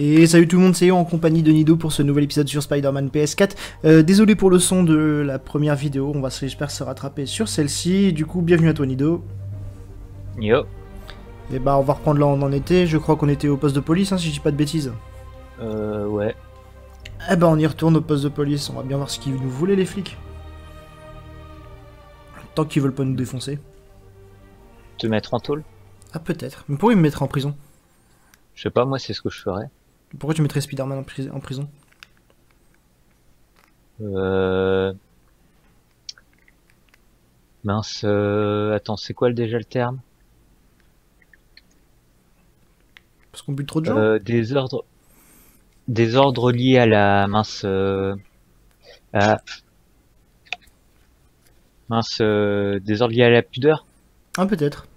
Et salut tout le monde, c'est Yo en compagnie de Nido pour ce nouvel épisode sur Spider-Man PS4. Désolé pour le son de la première vidéo, on va j'espère se rattraper sur celle-ci. Du coup, bienvenue à toi Nido. Yo. Et bah on va reprendre là où on en était, je crois qu'on était au poste de police, hein, si je dis pas de bêtises. Ouais. Eh bah on y retourne au poste de police, on va bien voir ce qu'ils nous voulaient les flics. Tant qu'ils veulent pas nous défoncer. Te mettre en tôle? Ah peut-être, mais pourquoi ils me mettraient en prison? Je sais pas, moi c'est ce que je ferais. Pourquoi tu mettrais Spider-Man en prison? Mince, attends, c'est quoi déjà le terme? Parce qu'on bute trop de gens? Des ordres liés à la des ordres liés à la pudeur? Ah peut-être.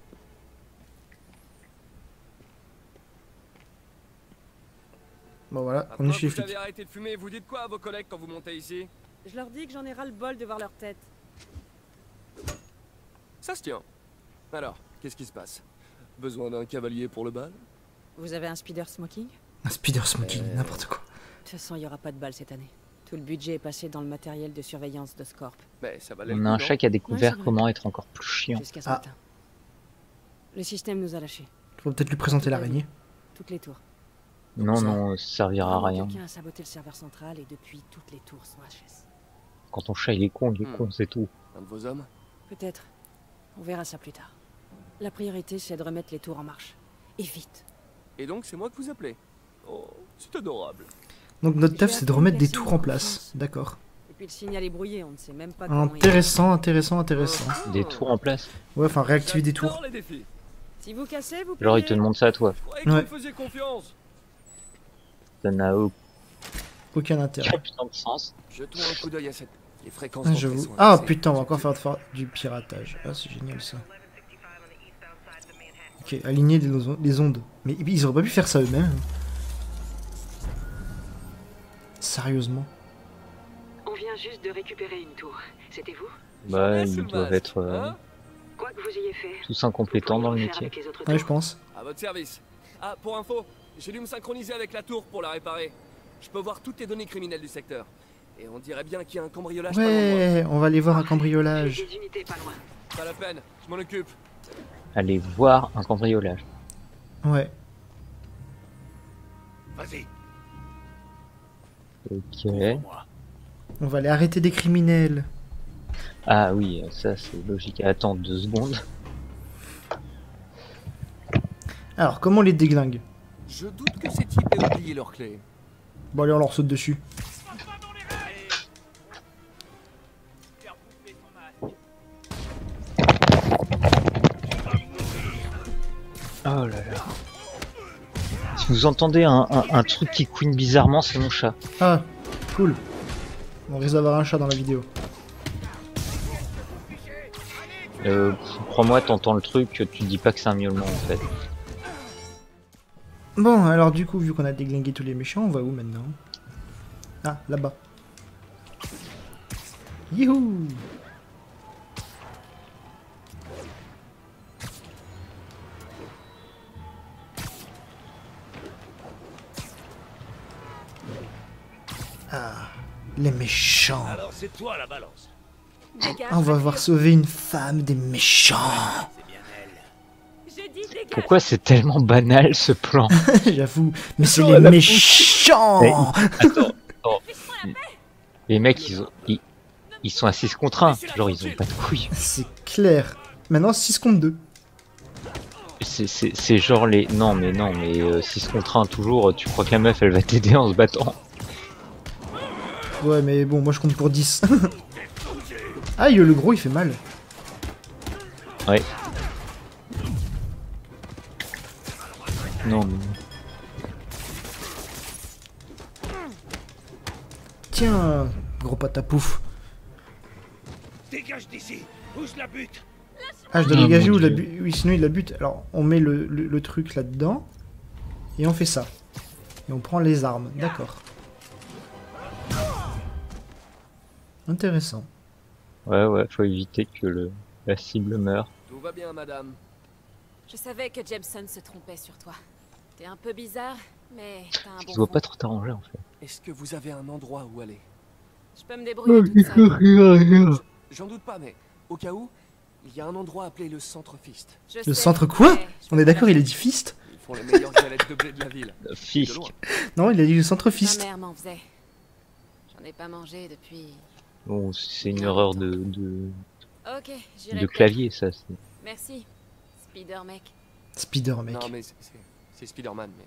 Bon voilà, on est chez les Vous avez flics. arrêté de fumer, vous dites quoi à vos collègues quand vous montez ici? Je leur dis que j'en ai ras le bol de voir leur tête. Ça se tient. Alors, qu'est-ce qui se passe? Besoin d'un cavalier pour le bal? Vous avez un speeder smoking? Un speeder smoking, n'importe quoi. De toute façon, il n'y aura pas de bal cette année. Tout le budget est passé dans le matériel de surveillance de Scorp. Mais ça valait On le a coup, un non? chat qui a découvert c'est vrai. comment être encore plus chiant. Jusqu'à ce Ah. matin. Le système nous a lâchés. Faut peut-être lui présenter l'araignée. Toutes les tours. Non, ça. non, ça servira à rien. Quelqu'un a saboté le serveur central et depuis, toutes les tours sont HS. Quand ton chat il est con, c'est tout. Un de vos hommes? Peut-être. On verra ça plus tard. La priorité, c'est de remettre les tours en marche. Et vite. Et donc c'est moi que vous appelez? Oh, c'est adorable. Donc notre taf J'ai c'est de appris remettre des personne tours en en place. confiance. D'accord. Et puis le signal est brouillé, on ne sait même pas comment il est. Intéressant, intéressant, intéressant. Des tours en place. Ouais, enfin réactiver des tours. J'adore les défis. Si vous cassez, vous Genre il te payez. demande ça à toi. Je croyais que Ouais. vous me faisiez confiance. Ça n'a Aucun intérêt. aucun putain de sens. Jetons un coup d'œil à cette... Les fréquences Ah, d'entrée j'avoue. sont Ah inversées. putain, on va encore faire du piratage. Ah, c'est génial ça. Ok, aligner les ondes. Mais ils auraient pas pu faire ça eux-mêmes. Sérieusement. On vient juste de récupérer une tour. C'était vous? Bah, Jamais ils sous le doivent masque, être hein? Quoi que vous ayez fait. tous incompétents dans le vous pourriez métier. refaire avec les autres Ouais, tours. je pense. À votre service. Ah, pour info, j'ai dû me synchroniser avec la tour pour la réparer. Je peux voir toutes les données criminelles du secteur. Et on dirait bien qu'il y a un cambriolage pas loin de moi. Ouais, on va aller voir un J'ai cambriolage. des unités pas loin. Pas la peine, je m'en occupe. Allez voir un cambriolage. Ouais. Vas-y. Ok. On va aller arrêter des criminels. Ah oui, ça c'est logique. Attends 2 secondes. Alors, comment on les déglingue? Je doute que ces types aient oublié leurs clés. Bon, allez, on leur saute dessus. Oh là là. Si vous entendez un truc qui couine bizarrement, c'est mon chat. Ah, cool. On risque d'avoir un chat dans la vidéo. Crois-moi, t'entends le truc, tu te dis pas que c'est un miaulement en fait. Bon, alors du coup, vu qu'on a déglingué tous les méchants, on va où maintenant? Ah, là-bas. Youhou! Ah, les méchants. Alors c'est toi la balance. Dégage, Ah, on va voiture. voir sauver une femme des méchants. C'est bien elle. J'ai dit dégage. Pourquoi c'est tellement banal ce plan? J'avoue, mais c'est Oh, les la méchants. Mais- Attends, attends. Les mecs ils sont à 6 contre 1, genre ils ont pas de couilles. C'est clair. Maintenant, 6 contre 2. C'est genre les... Non mais 6 contre 1 toujours, tu crois que la meuf elle va t'aider en se battant? Ouais, mais bon, moi je compte pour 10. Aïe, le gros il fait mal. Ouais. Non mais... Tiens, gros patapouf. Dégage d'ici. Où je la bute? Ah, je dois Oh, dégager mon ou la Dieu. bute. Oui, sinon il la bute. Alors, on met le truc là-dedans. Et on fait ça. Et on prend les armes. D'accord. Intéressant. Ouais, faut éviter que la cible meure. Tout va bien, madame. Je savais que Jameson se trompait sur toi. T'es un peu bizarre, Mais t'as un Tu bon dois fond. pas trop t'arranger en fait. Est-ce que vous avez un endroit où aller? Je peux me débrouiller toute seule. J'en doute pas, mais au cas où, il y a un endroit appelé le Centre Fist. Je Le sais, centre quoi? mais je On peux est pas d'accord, la il a faire. dit fist? Ils font les meilleures galettes de blé de la ville. De Fisk. loin. Non, il a dit le centre Ma fist. mère m'en faisait. J'en ai pas mangé depuis... Bon, c'est une erreur Ok, j'irai de peut-être. clavier, ça. Merci, Spider Mec. Spider mec. Non, mais c'est Spider-Man, mais...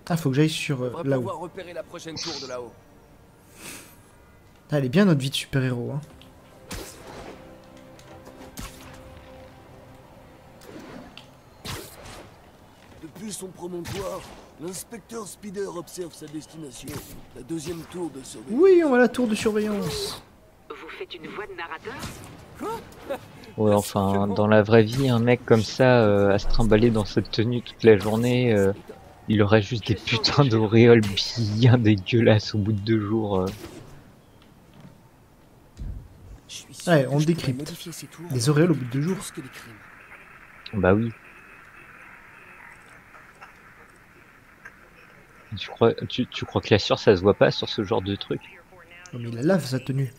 Ah, faut que j'aille sur On devrait là-haut. pouvoir repérer la prochaine tour de là-haut. Ah, elle est bien notre vie de super-héros. Hein. Depuis son promontoire, l'inspecteur Spider observe sa destination, la deuxième tour de surveillance. Oui, on va à la tour de surveillance. Vous faites une voix de narrateur? Ouais, enfin, dans la vraie vie, un mec comme ça, à se trimballer dans cette tenue toute la journée, il aurait juste des putains d'auréoles bien dégueulasses au bout de 2 jours. Je suis sûr Ouais, que on je pourrais décrypte. modifier ces tours Des auréoles au bout de 2 jours. plus que des crimes. Bah oui. Tu crois que la sueur, ça se voit pas sur ce genre de truc? Oh, mais il la lave sa tenue.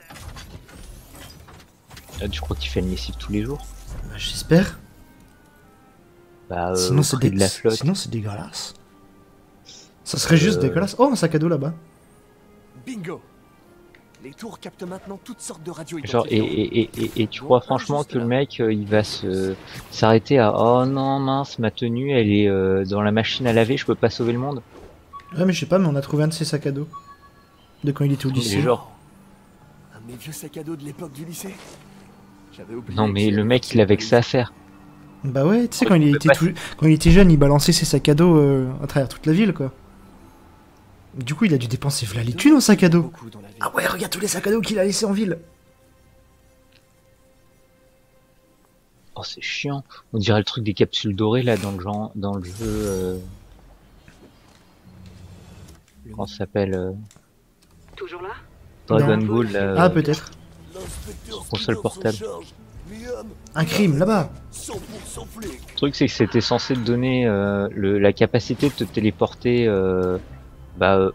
Tu crois qu'il fait une lessive tous les jours? Bah, j'espère. Bah, Sinon, au c'est prix de la flotte. Sinon, c'est dégueulasse. Ça serait juste dégueulasse. Oh, un sac à dos là-bas. Bingo! Les tours captent maintenant toutes sortes de radios Genre, identifiantes. et tu crois franchement que le mec, il va s'arrêter à oh non mince, ma tenue elle est dans la machine à laver, je peux pas sauver le monde. Ouais, mais je sais pas, mais on a trouvé un de ses sacs à dos. De quand il était au Mais lycée. genre, Un de mes vieux sacs à dos de l'époque du lycée. J'avais oublié. non mais le mec il avait que ça à faire. Bah ouais, tu sais, quand Ouais, il tu était peux quand il était jeune, il balançait ses sacs à dos à travers toute la ville, quoi. Du coup, il a dû dépenser v'là les thunes en sac à dos. Beaucoup dans la ville. Ah ouais, regarde tous les sacs à dos qu'il a laissés en ville. Oh c'est chiant. On dirait le truc des capsules dorées là dans le jeu. Comment ça s'appelle Toujours là? Dragon Non. Ball là. Ah, peut-être. L'inspecteur Console Spider portable. s'en charge. Liam, Un crime, là-bas. 100% flic. Le truc c'est que c'était censé te donner la capacité de te téléporter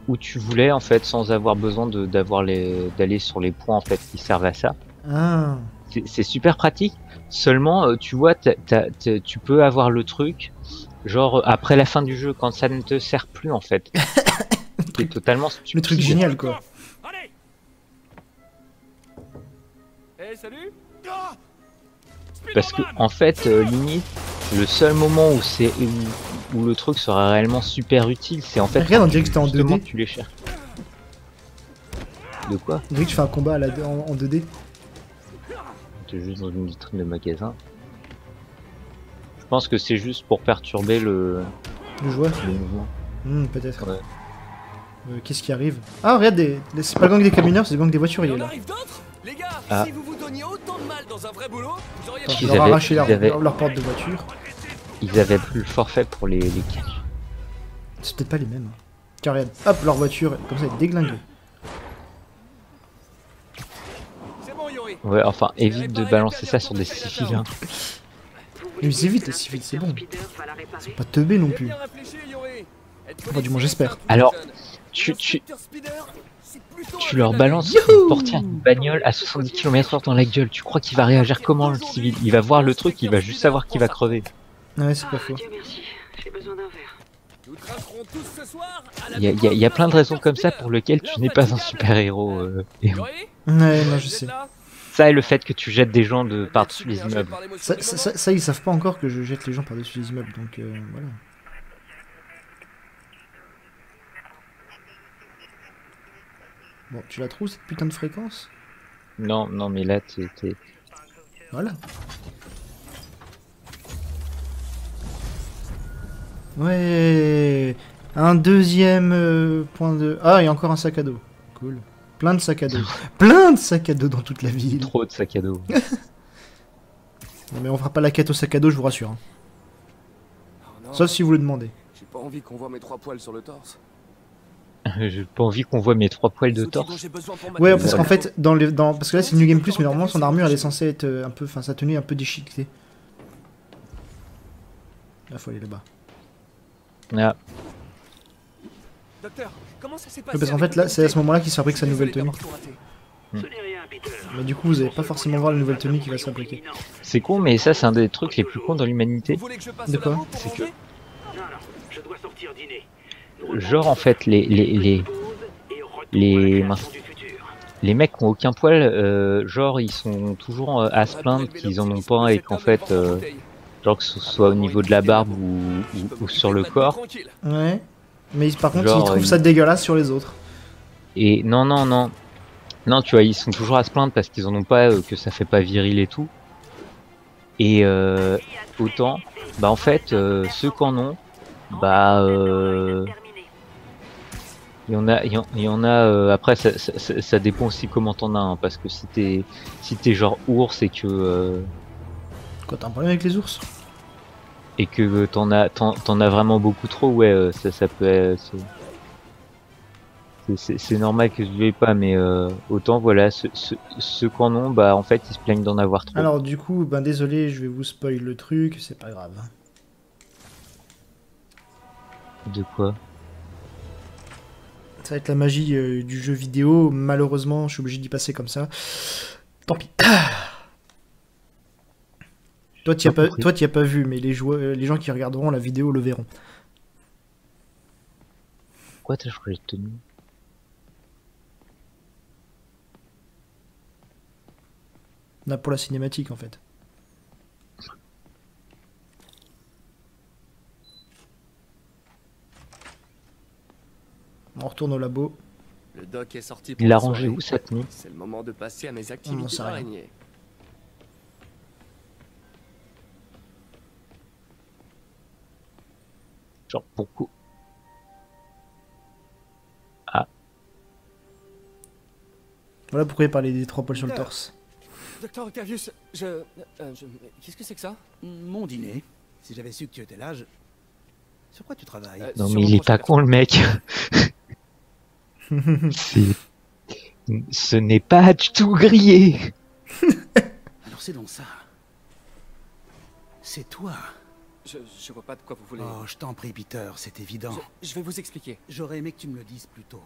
où tu voulais en fait sans avoir besoin d'aller sur les points en fait qui servent à ça. Ah. C'est super pratique. Seulement tu vois tu peux avoir le truc genre après la fin du jeu quand ça ne te sert plus en fait. C'est totalement stupide. Le truc génial, quoi. Allez. Eh, salut! Parce que en fait limite le seul moment où le truc sera réellement super utile c'est en fait Regarde, on quand dirait que c'était en justement 2D. tu les cherches. De quoi? On dirait que tu fais un combat en 2D. T'es juste dans une vitrine de magasin. Je pense que c'est juste pour perturber le Le joueur. mouvement. Peut-être. Ouais. Qu'est-ce qui arrive? Ah, regarde, c'est pas le gang des camionneurs, c'est le gang des Il voituriers, y en là. arrive d'autres? Les gars, Ah. si vous vous donniez autant de mal dans un vrai boulot, vous auriez Attends, Ils je leur avaient- arracher ils avaient- leur porte de voiture. Ils avaient plus le forfait pour les catchs. C'est peut-être pas les mêmes. Hein. Tiens, regarde. Hop, leur voiture, comme ça, elle est déglinguée. C'est bon, Yori. Ouais, enfin, évite de balancer ça sur des civils. Hein. Mais c'est vite, les civils, c'est bon. Spider va la réparer. Pas teubé non J'ai plus. bien réfléchi, Yori. Enfin, du moins, j'espère. Alors, tu tu leur balances une portière d'une bagnole à 70 km/h dans la gueule. Tu crois qu'il va réagir comment le civil? Il va voir le truc, il va juste savoir qu'il va crever. Ouais, c'est pas faux. Dieu merci, j'ai besoin d'un verre. Nous trinquerons tous ce soir à la Il y a plein de raisons comme ça pour lesquelles tu n'es pas un super héros. Yori, Ouais, non, je vous êtes sais. là? Ça et le fait que tu jettes des gens de par-dessus les Submergé immeubles. par l'émotion du moment. Ça, ils savent pas encore que je jette les gens par-dessus les immeubles, donc voilà. Bon, tu la trouves cette putain de fréquence? Non, non, mais là, t'es... Voilà. Ouais. Un deuxième point de... Ah, il y a encore un sac à dos. Cool. Plein de sacs à dos. Plein de sacs à dos dans toute la ville. trop de sac à dos. Non, mais on fera pas la quête au sac à dos, je vous rassure. Hein. Oh non, Sauf si vous le demandez. j'ai pas envie qu'on voit mes 3 poils sur le torse. J'ai pas envie qu'on voit mes 3 poils de Les outils dont torse. j'ai besoin pour Ouais, m'attaquer. parce qu'en fait, parce que là c'est New Game Plus, mais normalement son armure elle est censée être un peu, enfin sa tenue est un peu déchiquetée. Là faut aller là-bas. Ah, Docteur, comment ça s'est Oui, passé parce qu'en avec fait, le là, c'est à ce comité? moment-là qu'il fabrique Je sa suis nouvelle désolé tenue. d'avoir tout raté. Ce n'est rien, Peter. Mais du coup, vous allez pas forcément voir la nouvelle tenue qui va se fabriquer. C'est con, mais ça c'est un des trucs les plus cons dans l'humanité. Vous voulez que je passe De au quoi? labo pour C'est que- ranger? Non, je dois sortir dîner. Genre en fait les mecs qui ont aucun poil, genre ils sont toujours à se plaindre qu'ils en ont pas et qu'en fait, genre que ce soit au niveau de la barbe ou sur le corps. Ouais. Mais par contre, Genre, ils trouvent ça dégueulasse sur les autres. Et non, tu vois, ils sont toujours à se plaindre parce qu'ils en ont pas, que ça fait pas viril et tout. Et autant, bah en fait, ceux qui en ont, bah il y en a après ça dépend aussi comment t'en as, hein, parce que si t'es genre ours et que Quoi, t'as un problème avec les ours? t'en as vraiment beaucoup trop, ouais, ça peut être, c'est normal que je ne veuille pas, mais autant voilà, ceux qui en ont, bah en fait ils se plaignent d'en avoir trop. Alors, du coup, ben désolé, je vais vous spoil le truc, c'est pas grave. De quoi? Ça va être la magie du jeu vidéo, malheureusement, je suis obligé d'y passer comme ça. Tant pis. Toi, t'y as pas vu, mais les gens qui regarderont la vidéo le verront. Pourquoi t'as changé de tenue? Là, pour la cinématique, en fait. On retourne au labo. Le doc est sorti pour Il a la rangé soirée. où sa tenue? C'est le moment de passer à mes On activités sait rien. d'araignée. Genre pourquoi? Voilà pourquoi il parlait des 3 poils sur le torse. Docteur Octavius, qu'est-ce que c'est que ça? Mon dîner. Si j'avais su que tu étais là, sur quoi tu travailles? Non Sur mais mon il est prochain pas con le mec. Ce n'est pas du tout grillé. Alors c'est donc ça. C'est toi. Je vois pas de quoi vous voulez. Oh, je t'en prie, Peter, c'est évident. Je vais vous expliquer. J'aurais aimé que tu me le dises plus tôt.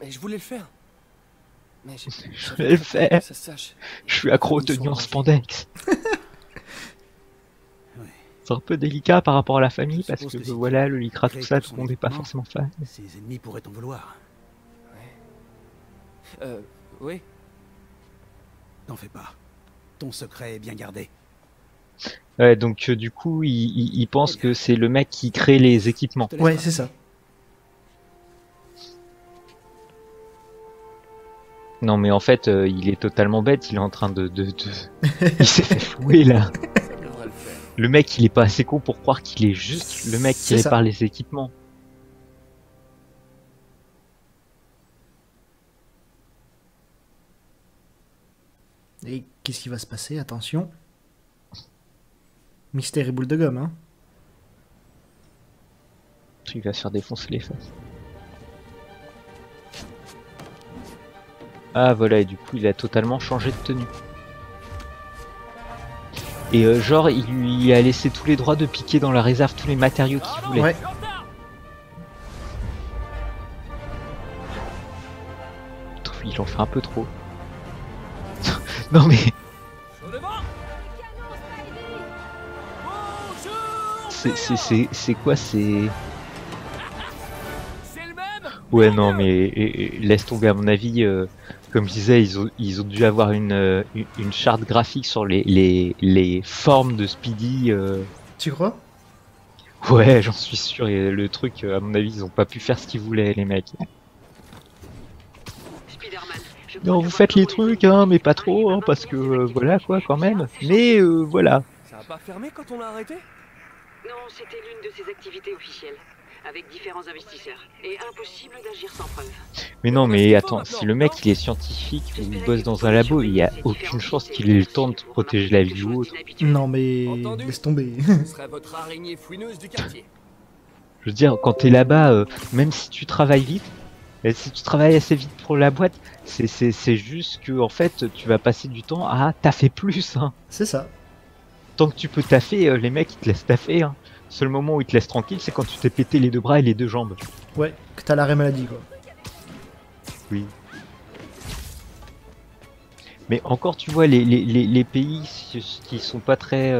Mais je voulais le faire. Mais Je vais le faire. ça sache. Je suis accro aux tenues en spandex. C'est un peu délicat par rapport à la famille parce que voilà, le lycra tout ça, tout le monde n'est pas forcément fan. Ses ennemis pourraient t'en vouloir. Oui. T'en fais pas. Ton secret est bien gardé. Ouais, donc du coup, il pense que c'est le mec qui crée les équipements. Ouais, c'est ça. Non mais en fait, il est totalement bête, il est en train il s'est fait fouer là. Ça devrait le faire. Le mec, il est pas assez con pour croire qu'il est juste le mec qui C'est ça. répare les équipements. Et qu'est-ce qui va se passer? Attention. Mystère et boule de gomme, hein. Il va se faire défoncer les faces. Ah voilà, et du coup il a totalement changé de tenue. Et genre il lui a laissé tous les droits de piquer dans la réserve tous les matériaux qu'il voulait. Ouais. Il en fait un peu trop. Non mais Chaud devant. c'est quoi c'est... C'est le même. Ouais non mais laisse tomber, à mon avis, comme je disais, ils ont dû avoir une charte graphique sur les formes de Speedy. Tu crois? Ouais, j'en suis sûr, et le truc, à mon avis, ils ont pas pu faire ce qu'ils voulaient, les mecs. Spider-Man, je Non, crois vous avoir faites les trouvé trucs, hein, mais pas trop, hein, parce que voilà quoi, quand même. Mais voilà. Ça a pas fermé quand on l'a arrêté? Non, c'était l'une de ses activités officielles, avec différents investisseurs. Et impossible d'agir sans preuve. Mais non, mais attends, si le mec il est scientifique ou il bosse dans un labo, il y a aucune chance qu'il ait le temps de protéger la vie ou autre. Non, mais Entendu. laisse tomber. Ce serait votre araignée fouineuse du quartier. Je veux dire, quand t'es là-bas, même si tu travailles vite, et si tu travailles assez vite pour la boîte, c'est juste que en fait, tu vas passer du temps à taffer plus, hein. C'est ça. Tant que tu peux taffer, les mecs ils te laissent taffer, hein. Seul moment où il te laisse tranquille, c'est quand tu t'es pété les 2 bras et les 2 jambes. Ouais, que t'as l'arrêt maladie quoi. Oui. Mais encore, tu vois, les pays qui sont pas très...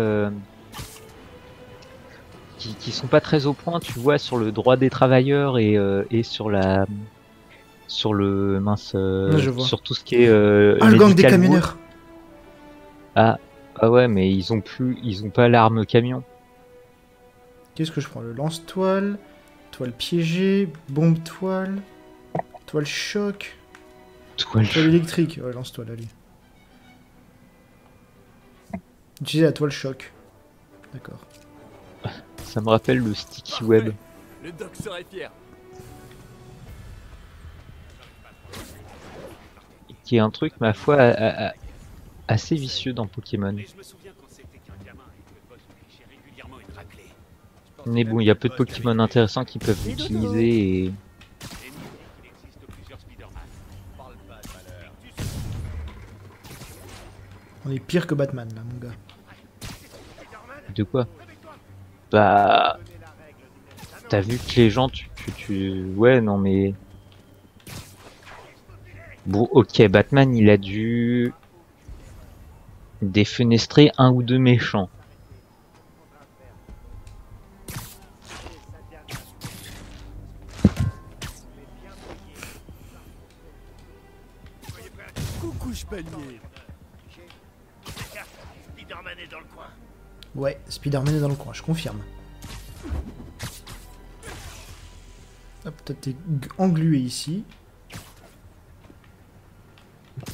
qui sont pas très au point, tu vois, sur le droit des travailleurs et sur la... Sur le... Mince... Ouais, je vois. sur tout ce qui est... Ah, le gang des medical camionneurs. Ah ouais, mais ils ont pas l'arme camion. Qu'est-ce que je prends? Le lance-toile, toile piégée, bombe toile, toile choc, toile électrique. Ouais, lance-toile, allez. Utiliser la toile choc. D'accord. Ça me rappelle le sticky web. Le doc serait fier. Qui est un truc, ma foi, assez vicieux dans Pokémon. Mais bon, il y a peu de Pokémon intéressants qui peuvent l'utiliser et... On est pire que Batman là, mon gars. De quoi? Bah... T'as vu que les gens, Ouais, non mais... Bon, ok, Batman, il a dû... défenestrer 1 ou 2 méchants. Coucou, chevalier. Spider-Man est dans le coin. Ouais, Spider-Man est dans le coin, je confirme. Hop, toi t'es englué ici. De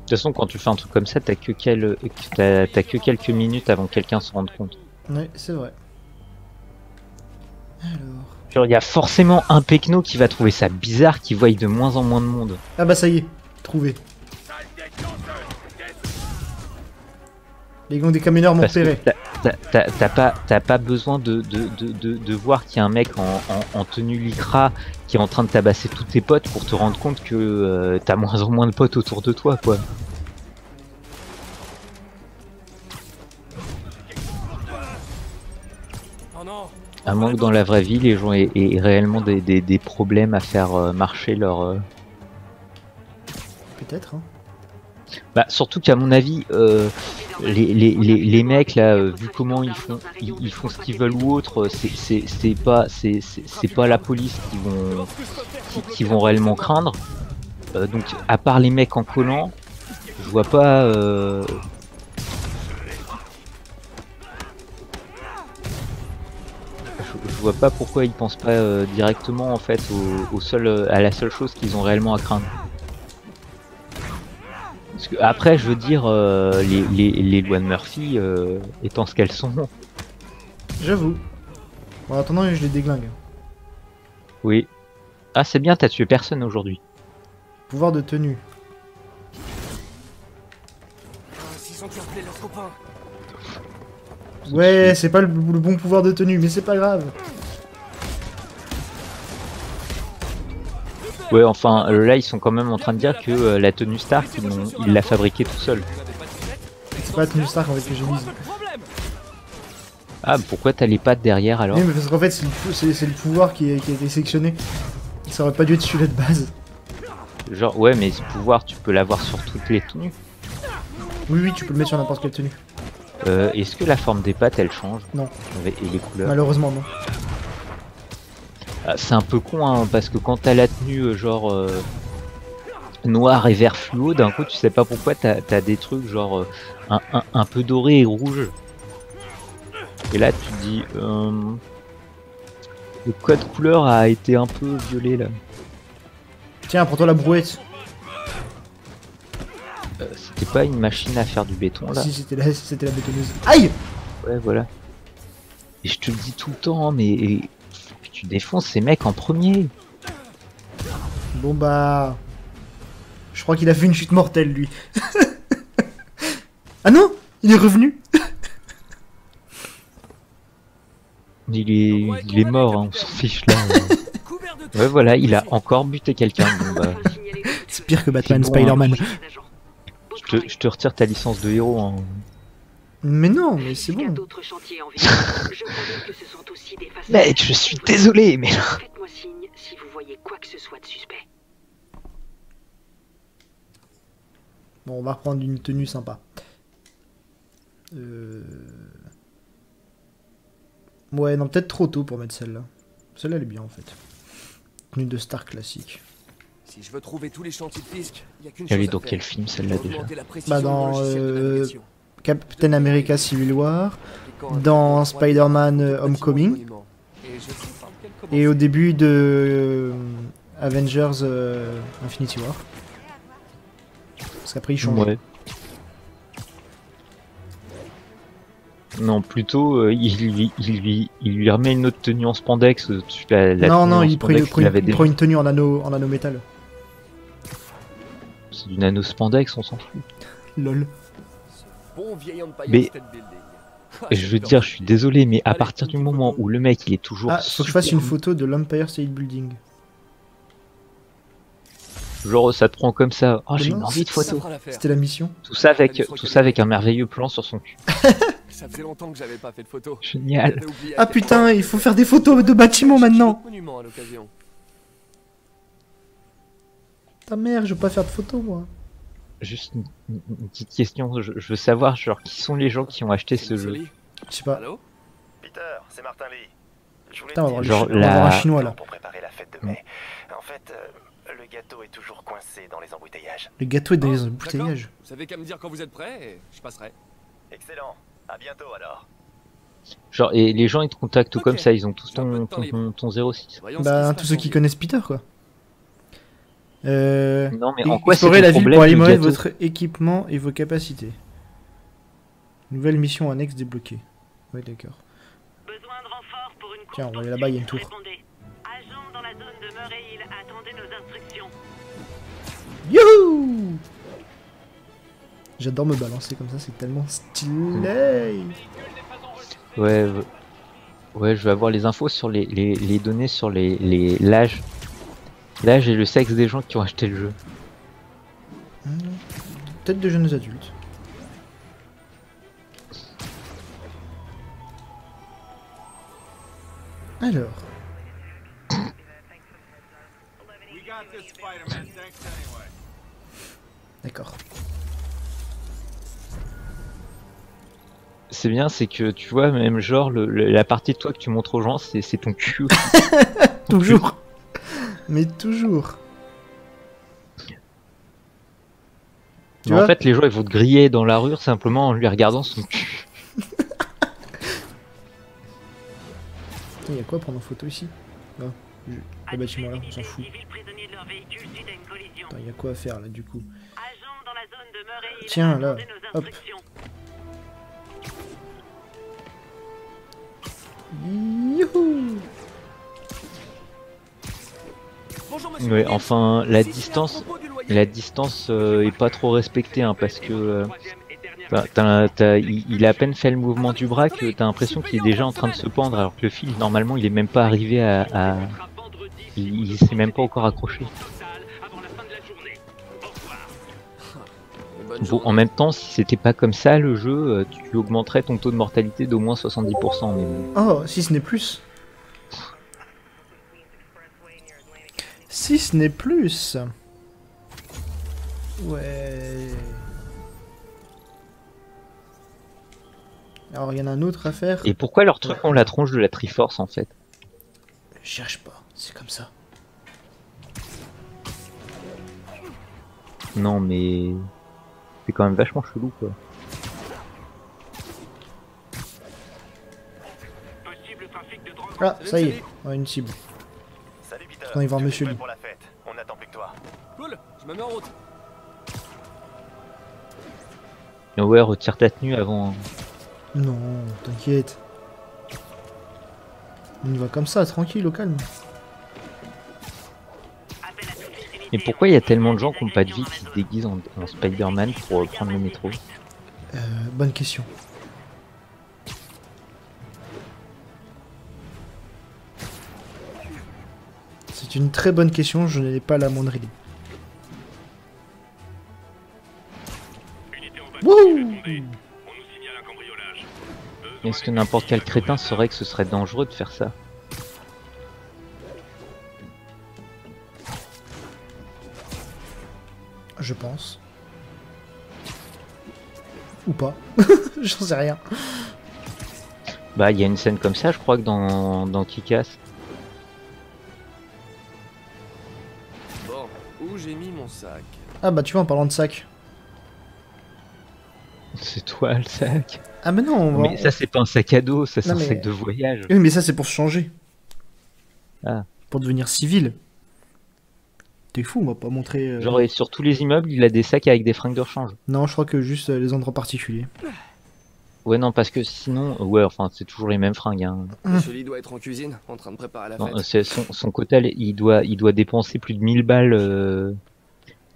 toute façon, quand tu fais un truc comme ça, t'as que quelques minutes avant que quelqu'un se rende compte. Ouais, c'est vrai. Alors... Genre, il y a forcément un pecno qui va trouver ça bizarre, qui voit de moins en moins de monde. Ah bah ça y est, trouvé. Les gangs des camionneurs m'ont Parce que repéré. t'as pas besoin de voir qu'il y a un mec en tenue lycra qui est en train de tabasser tous tes potes pour te rendre compte que t'as moins en moins de potes autour de toi, quoi. Oh non. À moins que dans la vraie vie, les gens aient réellement des problèmes à faire marcher leur... Peut-être, hein. Bah, surtout qu'à mon avis, les mecs là, vu comment ils font ce qu'ils veulent ou autre, c'est pas la police qui vont réellement craindre. Donc à part les mecs en collant, je vois pas. Je vois pas pourquoi ils pensent pas directement en fait à la seule chose qu'ils ont réellement à craindre. Parce que, après, je veux dire, les lois de Murphy étant ce qu'elles sont. J'avoue. Bon, en attendant, je les déglingue. Oui. Ah, c'est bien, t'as tué personne aujourd'hui. Pouvoir de tenue. S'ils ont dû appeler leurs copains. Ouais, c'est pas le bon pouvoir de tenue, mais c'est pas grave. Ouais, enfin, là, ils sont quand même en train de dire que la tenue Stark, il l'a fabriquée tout seul. C'est pas la tenue Stark en fait que j'ai mise. Ah, pourquoi t'as les pattes derrière alors? Oui, mais parce qu'en fait, c'est le pouvoir qui a été sélectionné. Ça aurait pas dû être celui-là de base. Genre, ouais, mais ce pouvoir, tu peux l'avoir sur toutes les tenues. Oui, tu peux le mettre sur n'importe quelle tenue. Est-ce que la forme des pattes, elle change? Non. Et les couleurs? Malheureusement, non. Ah, c'est un peu con, hein, parce que quand t'as la tenue genre noir et vert fluo, d'un coup, tu sais pas pourquoi t'as des trucs genre un peu doré et rouge. Et là, tu te dis, le code couleur a été un peu violé là. Tiens, prends-toi la brouette. C'était pas une machine à faire du béton là? Si, c'était la bétonneuse. Aïe! Ouais, voilà. Et je te le dis tout le temps, hein, mais faut que tu défonces ces mecs en premier. Bon bah... Je crois qu'il a fait une chute mortelle, lui. Ah non! Il est revenu. Il est mort, hein, on s'en fiche là. Ouais, voilà, il a encore buté quelqu'un. Bon, bah, c'est pire que Batman, bon, Spider-Man. je te retire ta licence de héros. Hein. Mais non, mais c'est Il y a bon. d'autres chantiers en ville. Je crois que ce sont aussi des façades. Mec, je suis désolé, mais... Faites-moi signe si vous voyez quoi que ce soit de suspect. Bon, on va reprendre une tenue sympa. Ouais, non, peut-être trop tôt pour mettre celle-là. Celle-là, elle est bien, en fait. Tenue de star classique. Si je veux trouver tous les chantiers de Fisk, il y a qu'une Elle est chose à dans faire. quel film celle-là déjà? Augmenter la précision Bah, de mon dans logiciel de navigation. Captain America Civil War, Appliquant un dans code Spider-Man bâtiment Homecoming, monument. Et je sais par lequel commencer. et au début de Avengers Infinity War. Parce qu'après, il change. Ouais. Non, plutôt, il lui remet une autre tenue en spandex. La Non, tenue non, en il prend, spandex qu'il avait il déjà. prend une tenue en anneau métal. C'est du nano spandex, on s'en fout. Lol. Bon vieil Empire Mais- State Building. Et je veux dire, je suis désolé, mais à partir du moment où le mec il est toujours. Ah, faut que je fasse super- une photo de l'Empire State Building. Genre, ça te prend comme ça. Oh, j'ai Non, une envie de Ça photo. fera l'affaire. C'était la mission. Tout ça avec un merveilleux plan sur son cul. Ça faisait longtemps que j'avais pas fait de photos. Génial. J'avais oublié à Ah quel putain, point- il faut faire des photos de bâtiments Cherche maintenant. d'autres monuments à l'occasion. Ta mère, je veux pas faire de photos moi. Juste une petite question. Je veux savoir, genre, qui sont les gens qui ont acheté ce jeu? Sully. Je sais pas. Allô? Peter, c'est Martin Lee. Je voulais Putain, on va te voir, dire Genre on va voir un la- chinois là. pour préparer la fête de mai. En fait, le gâteau est toujours coincé dans les embouteillages. Le gâteau est dans Oh, les d'accord. embouteillages. Vous savez qu'à me dire quand vous êtes prêt et je passerai. Excellent. À bientôt alors. Genre, et les gens ils te contactent Ok. comme ça, ils ont tous J'ai un peu de ton, temps libre. ton 06. Voyons ce qui Bah, se tous passe ceux en qui ville. connaissent Peter quoi. Non, mais en quoi c'est Explorez ton la ville problème, pour le améliorer gâteau votre équipement et vos capacités. Nouvelle mission annexe débloquée. Ouais, d'accord. Besoin de renfort pour une course. Tiens, on va aller là-bas, il y a une tour. Répondez. Agent dans la zone de Murray Hill, attendez nos instructions. Youhou! J'adore me balancer comme ça, c'est tellement stylé. Ouais, ouais, je veux avoir les infos sur les données sur l'âge. L'âge et le sexe des gens qui ont acheté le jeu. Peut-être de jeunes adultes. Alors. D'accord. C'est bien, c'est que tu vois, même genre, la partie de toi que tu montres aux gens, c'est ton cul. Toujours. Mais toujours. Tu Mais vois en fait, les gens ils vont te griller dans la rue simplement en lui regardant son cul. Il y a quoi à prendre en photo ici? Là, le bâtiment là, on s'en fout. Civils prisonniers de leur véhicule suite à une collision. Attends, il y a quoi à faire là du coup? Agent dans la zone de Murray Hill, Tiens, là, attendez nos hop. instructions. Youhou! Bonjour, monsieur Ouais, Williams. enfin, la Si, c'est à distance propos du loyer. est pas trop respectée, hein, parce que il a à peine fait le mouvement du bras que t'as l'impression qu'il est déjà en train de se pendre, alors que le fil normalement il est même pas arrivé il s'est même pas encore accroché. Et bonne Bon, journée. en même temps, si c'était pas comme ça le jeu, tu augmenterais ton taux de mortalité d'au moins 70%. Mais bon. Oh, si ce n'est plus. Si ce n'est plus. Ouais. Alors il y en a un autre à faire. Et pourquoi leurs trucs ont la tronche de la Triforce en fait? Je cherche pas, c'est comme ça. Non mais c'est quand même vachement chelou quoi. Ah, ça y est, on a une cible. Salut Peter. On va y voir Je suis Monsieur prêt Lee. pour la fête. On n'attend plus que toi. Cool, je me mets en route. Mais ouais, retire ta tenue avant. Hein. Non, t'inquiète. On y va comme ça, tranquille, au calme. Appel à toutes les unités. Et pourquoi il y a tellement de gens qui n'ont pas de vie qui se déguisent en Spider-Man pour prendre le métro? Bonne question. C'est une très bonne question, je n'ai pas la moindre idée. Wouh! Est-ce que n'importe quel crétin saurait que ce serait dangereux de faire ça? Je pense. Ou pas. J'en sais rien. Bah, il y a une scène comme ça, je crois que dans Kick-Ass. Bon, où j'ai mis mon sac? Ah bah tu vois, en parlant de sac. C'est toi le sac. Ah mais non, on va... Mais ça, c'est pas un sac à dos, ça, c'est Non, un mais- sac de voyage. Oui, mais ça c'est pour se changer. Ah. Pour devenir civil. T'es fou, on va pas montrer... Genre, et sur tous les immeubles, il a des sacs avec des fringues de rechange. Non, je crois que juste les endroits particuliers. Ouais, non, parce que sinon, ouais, enfin, c'est toujours les mêmes fringues. Hein. Monsieur Lee doit être en cuisine, en train de préparer la Non, fête. c'est son quota, il doit dépenser plus de 1000 balles,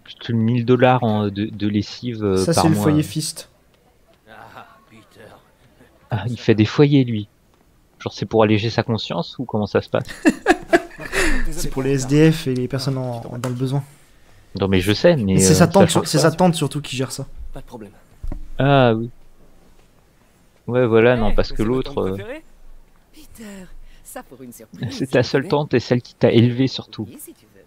plus de 1000 dollars de lessive Ça par c'est le mois. foyer Fist. Ah, il fait des foyers, lui. Genre, c'est pour alléger sa conscience ou comment ça se passe? C'est pour les SDF et les personnes dans le besoin. Non, mais je sais, mais. C'est sa tante, change c'est pas. sa tante surtout qui gère ça. Pas de problème. Ah oui. Ouais, voilà, non, Hey, parce mais que c'est votre l'autre, tante préférée Peter, ça pour une surprise. c'est ta seule tante et celle qui t'a élevé surtout. Oui, si tu veux.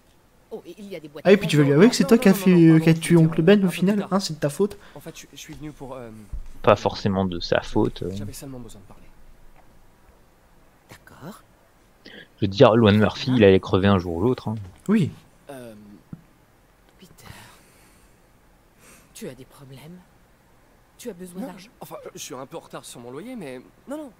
Oh, et il y a des boîtes Ah et puis tu veux lui avouer que c'est toi qui as tué Oncle Ben au final, hein, c'est de ta faute. En fait, je suis venu pour... Pas forcément de sa faute. J'avais seulement besoin de parler. D'accord. Je veux dire, Loan Murphy, il allait crever un jour ou l'autre. Hein. Oui. Peter, tu as des problèmes? Tu as besoin Non, d'argent? enfin, je suis un peu en retard sur mon loyer, mais... Non,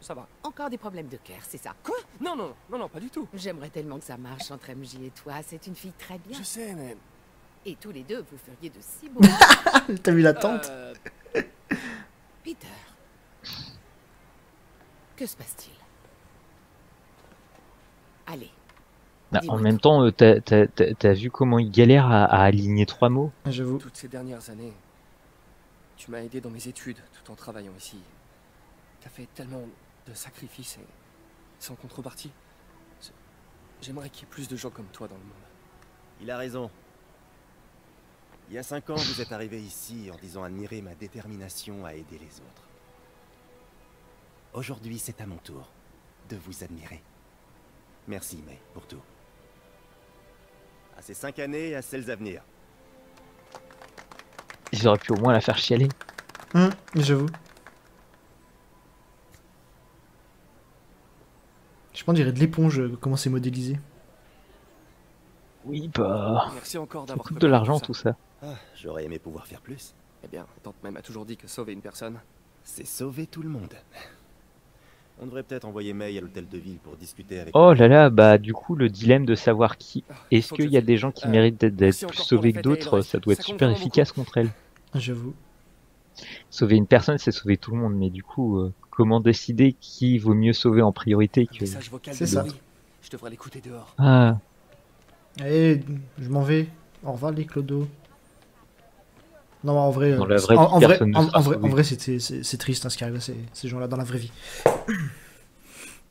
ça va. Encore des problèmes de cœur, c'est ça? Quoi? Non, pas du tout. J'aimerais tellement que ça marche entre MJ et toi. C'est une fille très bien. Je sais, mais... Et tous les deux, vous feriez de si beaux... T'as vu la tante? Peter, que se passe-t-il? Allez. Bah, en Dis-moi même tout. temps, t'as vu comment il galère à aligner 3 mots? J'avoue. Toutes ces dernières années, tu m'as aidé dans mes études tout en travaillant ici. T'as fait tellement de sacrifices et sans contrepartie. J'aimerais qu'il y ait plus de gens comme toi dans le monde. Il a raison. Il y a 5 ans, vous êtes arrivé ici en disant admirer ma détermination à aider les autres. Aujourd'hui, c'est à mon tour de vous admirer. Merci, May, pour tout. À ces 5 années et à celles à venir. Ils auraient pu au moins la faire chialer. J'avoue. Je pense on dirait de l'éponge, comment c'est modélisé. Oui, bah. Merci encore Ça d'avoir coûte de préparé l'argent ça. tout ça. Ah, j'aurais aimé pouvoir faire plus. Eh bien, tante même a toujours dit que sauver une personne... C'est sauver tout le monde. On devrait peut-être envoyer May à l'hôtel de ville pour discuter avec... Oh là là, bah du coup, le dilemme de savoir qui. Est-ce faut que qu'il je y a file. des gens qui méritent d'être merci plus encore pour sauvés la que fête et le d'autres? reste. Ça doit être Ça compte super vraiment efficace contre elle. J'avoue. Sauver une personne, c'est sauver tout le monde, mais du coup, comment décider qui vaut mieux sauver en priorité Un que... message vocal C'est de ça. Laurie. Je devrais l'écouter dehors. Ah, Allez, je m'en vais. Au revoir les clodos. Non, en vrai, Dans la vraie en vie, vrai, personne ne sera sauvé. en vrai, c'est triste hein, ce qui arrive à ces gens-là dans la vraie vie.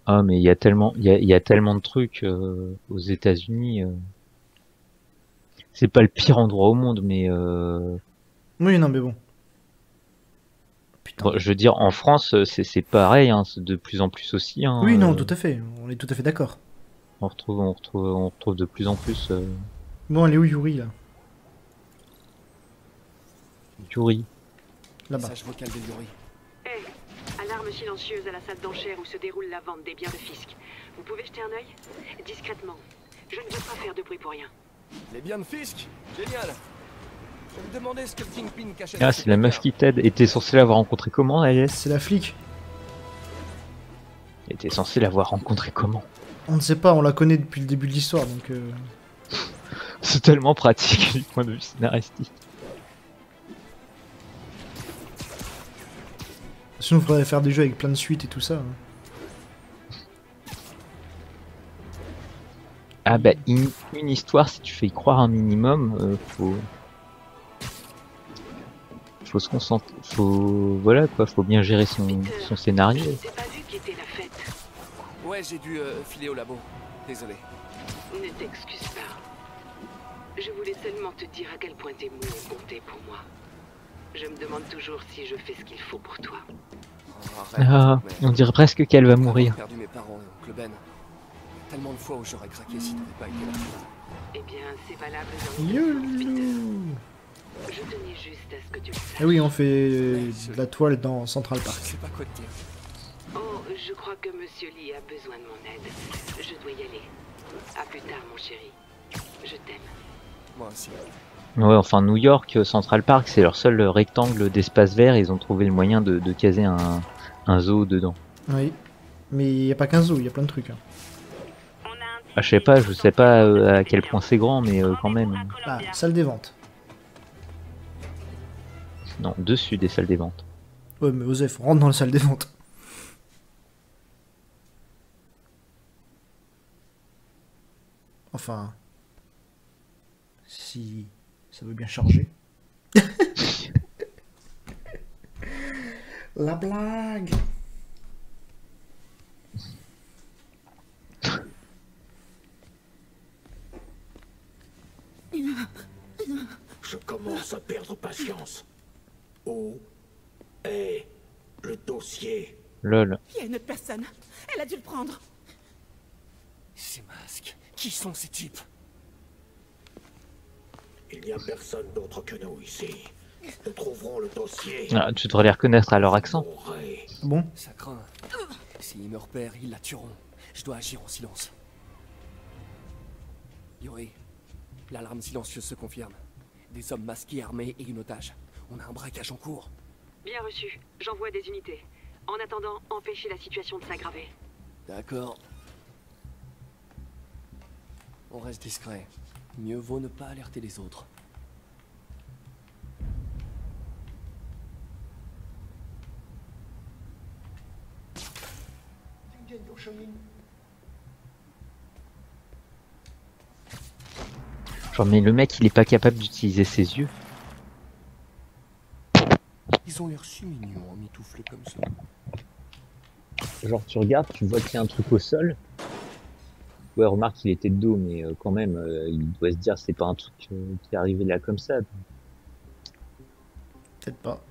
ah mais il y a tellement, il y a tellement de trucs aux États-Unis. C'est pas le pire endroit au monde, mais Oui, non, mais bon. Putain. bon, je veux dire, en France, c'est pareil, hein, c'est de plus en plus aussi. Hein, Oui, non, tout à fait. On est tout à fait d'accord. on retrouve de plus en plus Bon, elle est où Yuri là? Yuri. Là-bas. Message vocal de Yuri. Alarme silencieuse à la salle d'enchères où se déroule la vente des biens de Fisk. Vous pouvez jeter un œil? Discrètement. Je ne veux pas faire de bruit pour rien. Les biens de Fisk? Génial. Je me demandais ce que le Kingpin cachait. Ah, dans c'est ses la meuf placards. qui t'aide. Et t'es censé l'avoir rencontré comment, Alice? C'est la flic. Et t'es censé l'avoir rencontré comment? On ne sait pas, on la connaît depuis le début de l'histoire, donc... C'est tellement pratique du point de vue scénaristique. Sinon, il faudrait faire des jeux avec plein de suites et tout ça. Hein. Ah bah, une histoire, si tu fais y croire un minimum, faut se concentrer, voilà quoi, faut bien gérer son Je scénario. ne t'ai pas vu quitter la fête. Ouais, j'ai dû filer au labo. Désolé. Ne t'excuse pas. Je voulais seulement te dire à quel point tes mots ont compté pour moi. Je me demande toujours si je fais ce qu'il faut pour toi. arrête, Ah, mais on dirait presque qu'elle va j'ai mourir. perdu mes parents et oncle Ben. Tellement de fois où j'aurais craqué si t'avais pas été là. Eh bien, c'est valable dans les deux sens, Peter. Youhou. Je tenais juste à ce que tu le saches. Ah oui, on fait de la toile dans Central Je Park. sais pas quoi te dire. Oh, je crois que Monsieur Lee a besoin de mon aide. Je dois y aller. À plus tard, mon chéri. Je t'aime. Moi aussi. Ouais, enfin New York, Central Park, c'est leur seul rectangle d'espace vert. Ils ont trouvé le moyen de caser un zoo dedans. Oui. Mais il n'y a pas qu'un zoo, il y a plein de trucs. Hein. Ah, je sais pas à quel point c'est grand, mais quand même. Ah, salle des ventes. Non, dessus des salles des ventes. Ouais, mais Osef, rentre dans la salle des ventes. Enfin... Si ça veut bien charger. La blague. Je commence à perdre patience. Où est le dossier? Lol. Il y a une autre personne. Elle a dû le prendre. Ces masques. Qui sont ces types? Il n'y a personne d'autre que nous ici. Nous trouverons le dossier. Ah, tu devrais les reconnaître à leur accent. Bon. Ça craint. S'ils me repèrent, ils la tueront. Je dois agir en silence. Yuri, l'alarme silencieuse se confirme. Des hommes masqués, armés et une otage. On a un braquage en cours. Bien reçu. J'envoie des unités. En attendant, empêchez la situation de s'aggraver. D'accord. On reste discret. Mieux vaut ne pas alerter les autres. Genre, mais le mec, il est pas capable d'utiliser ses yeux. Ils ont l'air si mignons en mitouflés comme ça. Genre, tu regardes, tu vois qu'il y a un truc au sol. Ouais, remarque, il était de dos, mais quand même, il doit se dire, c'est pas un truc qui est arrivé là comme ça. Peut-être pas.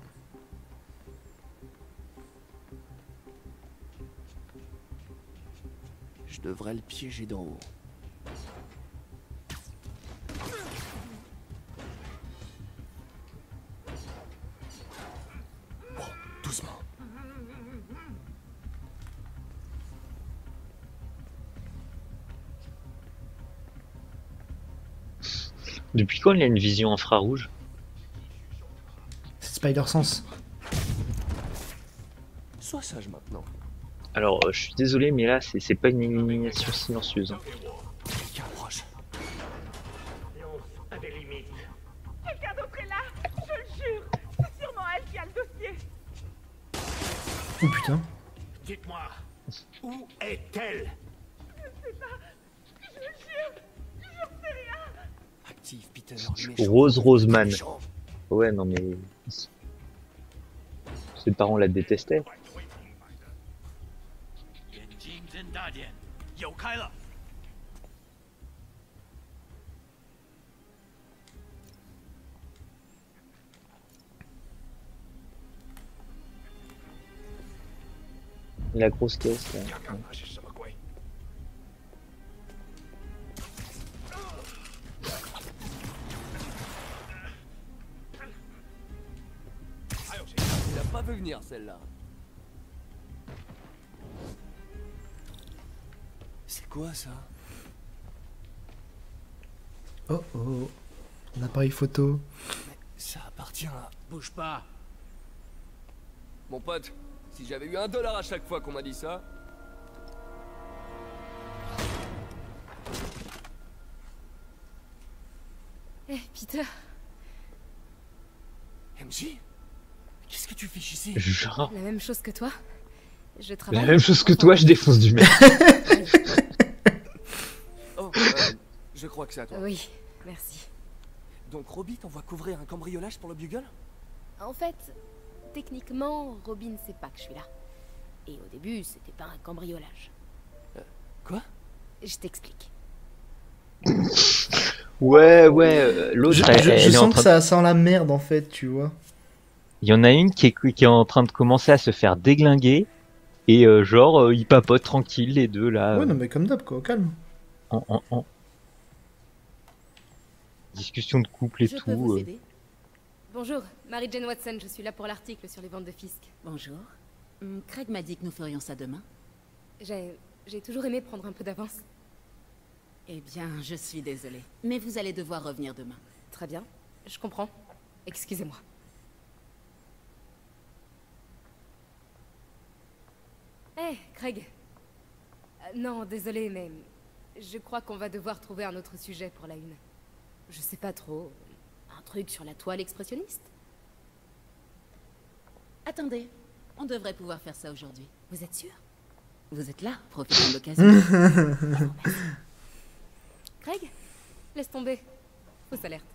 Je devrais le piéger d'en haut. Bon, doucement. Depuis quand il a une vision infrarouge? C'est Spider-Sense. Sois sage maintenant. Alors, je suis désolé, mais là, c'est pas une élimination silencieuse. Hein. Quelqu'un approche. À des limites. Quelqu'un d'autre est là. Je le jure. C'est sûrement elle qui a le dossier. Oh putain. Dites-moi, où est-elle? Je sais pas. Je le jure. J'en sais rien. Active, Peter. le méchant. Rose Roseman. Méchant. Ouais, non, mais... Ses parents la détestaient. La grosse caisse, là. Il a pas vu venir celle-là. C'est quoi ça? Oh oh. Un appareil photo. Mais ça appartient à... Bouge pas. Mon pote, si j'avais eu $1 à chaque fois qu'on m'a dit ça... Eh, Peter, MJ? Qu'est-ce que tu fais ici? Genre... la même chose que toi. Je travaille. La même chose que toi, je défonce du mec. Oh, je crois que c'est à toi. Oui, merci. Donc Robbie t'envoie couvrir un cambriolage pour le Bugle? En fait, techniquement, Robin ne sait pas que je suis là. Et au début, c'était pas un cambriolage. Quoi? Je t'explique. Ouais, l'autre, Je elle est en sens que train ça sent la merde en fait, tu vois. Il y en a une qui est en train de commencer à se faire déglinguer. Et genre, ils papotent tranquille, les deux, là. Ouais, non, mais comme d'hab, quoi, au calme. En discussion de couple et Je tout. peux vous aider? Bonjour, Mary-Jane Watson, je suis là pour l'article sur les ventes de Fisk. Bonjour. Craig m'a dit que nous ferions ça demain. J'ai toujours aimé prendre un peu d'avance. Eh bien, je suis désolée. Mais vous allez devoir revenir demain. Très bien, je comprends. Excusez-moi. Hé, Craig. Non, désolé, mais je crois qu'on va devoir trouver un autre sujet pour la une. Je sais pas trop. Un truc sur la toile expressionniste? Attendez, on devrait pouvoir faire ça aujourd'hui. Vous êtes sûr? Vous êtes là, profitons de l'occasion. Craig, laisse tomber. Fausse alerte.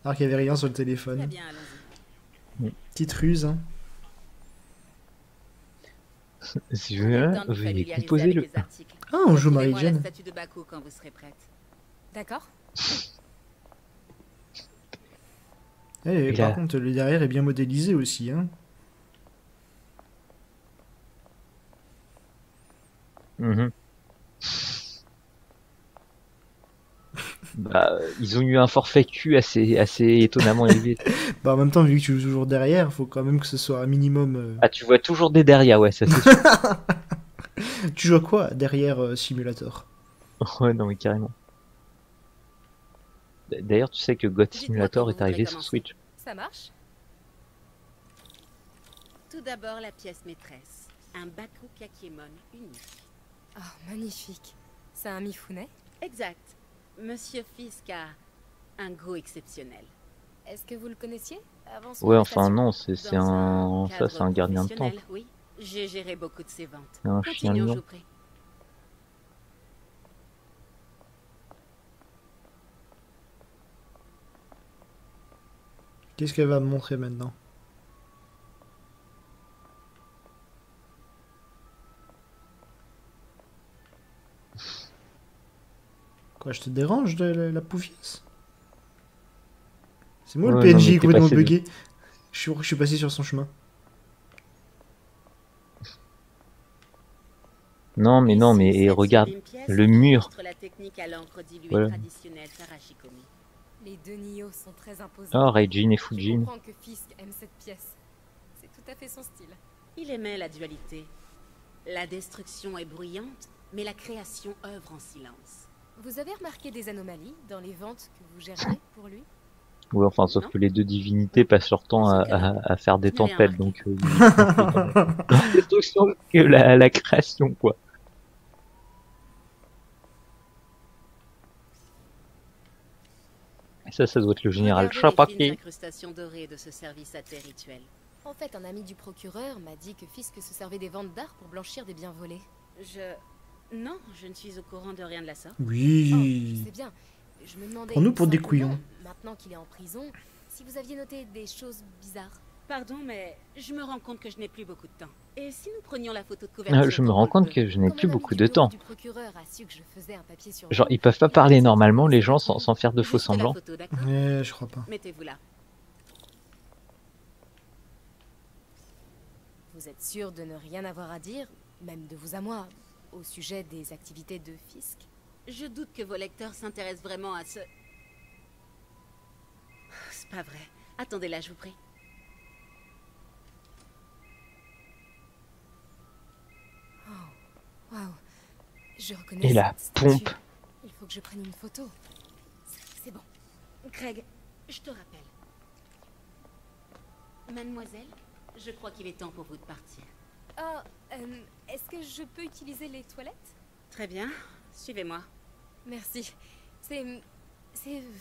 Alors qu'il y avait rien sur le téléphone. Très bien, allons-y. Petite ruse, hein. Je vais composer le... Ah, on joue Mary-Jane. La statue de Baku quand vous serez prête. D'accord. Eh, par contre, le derrière est bien modélisé aussi, hein. Bah, ils ont eu un forfait cul assez étonnamment élevé. Bah, en même temps, vu que tu joues toujours derrière, faut quand même que ce soit un minimum. Ah, tu vois toujours des derrière, ouais, ça c'est sûr. Tu joues à quoi derrière Simulator? Ouais, non, mais carrément. D'ailleurs, tu sais que God Simulator est arrivé sur Switch. Ça marche? Tout d'abord, la pièce maîtresse. Un Baku Kakiemon unique. Oh, magnifique. C'est un Mifune? Exact. Monsieur Fisk a un goût exceptionnel. Est-ce que vous le connaissiez avant son Ouais, enfin arrestation? non, c'est un gardien de temple. Oui, j'ai géré beaucoup de ses ventes. Un chien Continuons, lion. je vous prie. Qu'est-ce qu'elle va me montrer maintenant? Quoi, je te dérange de la poufiasse? C'est moi Ouais, le PNJ non, mais complètement t'es passé bugué. Je suis passé sur son chemin. Non, mais regarde le mur. La technique à l'encre diluée Voilà. traditionnelle Tarashikomi. Les deux Nioh sont très imposants. Oh, Raijin et Je Fujin. comprends que Fisk aime cette pièce. C'est tout à fait son style. Il aimait la dualité. La destruction est bruyante, mais la création œuvre en silence. Vous avez remarqué des anomalies dans les ventes que vous gérez pour lui? Ouais, enfin, sauf que les deux divinités passent leur temps à faire des tempêtes, donc... la destruction que la création, quoi. Et ça doit être le général Regardez les fines Chapaki. incrustations dorées de ce service à terre rituel. En fait, un ami du procureur m'a dit que Fisk se servait des ventes d'art pour blanchir des biens volés. Non, je ne suis au courant de rien de la sorte. Oui. C'est bien. Je me demandais. Prends-nous pour des simplement, couillons. Maintenant qu'il est en prison, si vous aviez noté des choses bizarres. Pardon, mais je me rends compte que je n'ai plus beaucoup de temps. Et si nous prenions la photo de couverture Je me rends compte que je n'ai plus beaucoup de temps. Du procureur a su que je faisais un papier sur Genre, ils peuvent pas parler normalement, les gens, sans faire de faux Juste la semblants. photo, d'accord? Je crois pas. Mettez-vous là. Vous êtes sûr de ne rien avoir à dire, même de vous à moi, au sujet des activités de Fisk? Je doute que vos lecteurs s'intéressent vraiment à ce... C'est pas vrai. Attendez là, je vous prie. Waouh, je reconnais Et la cette statue. pompe. Il faut que je prenne une photo. C'est bon. Craig, je te rappelle. Mademoiselle, je crois qu'il est temps pour vous de partir. Ah, est-ce que je peux utiliser les toilettes? Très bien, suivez-moi. Merci. C'est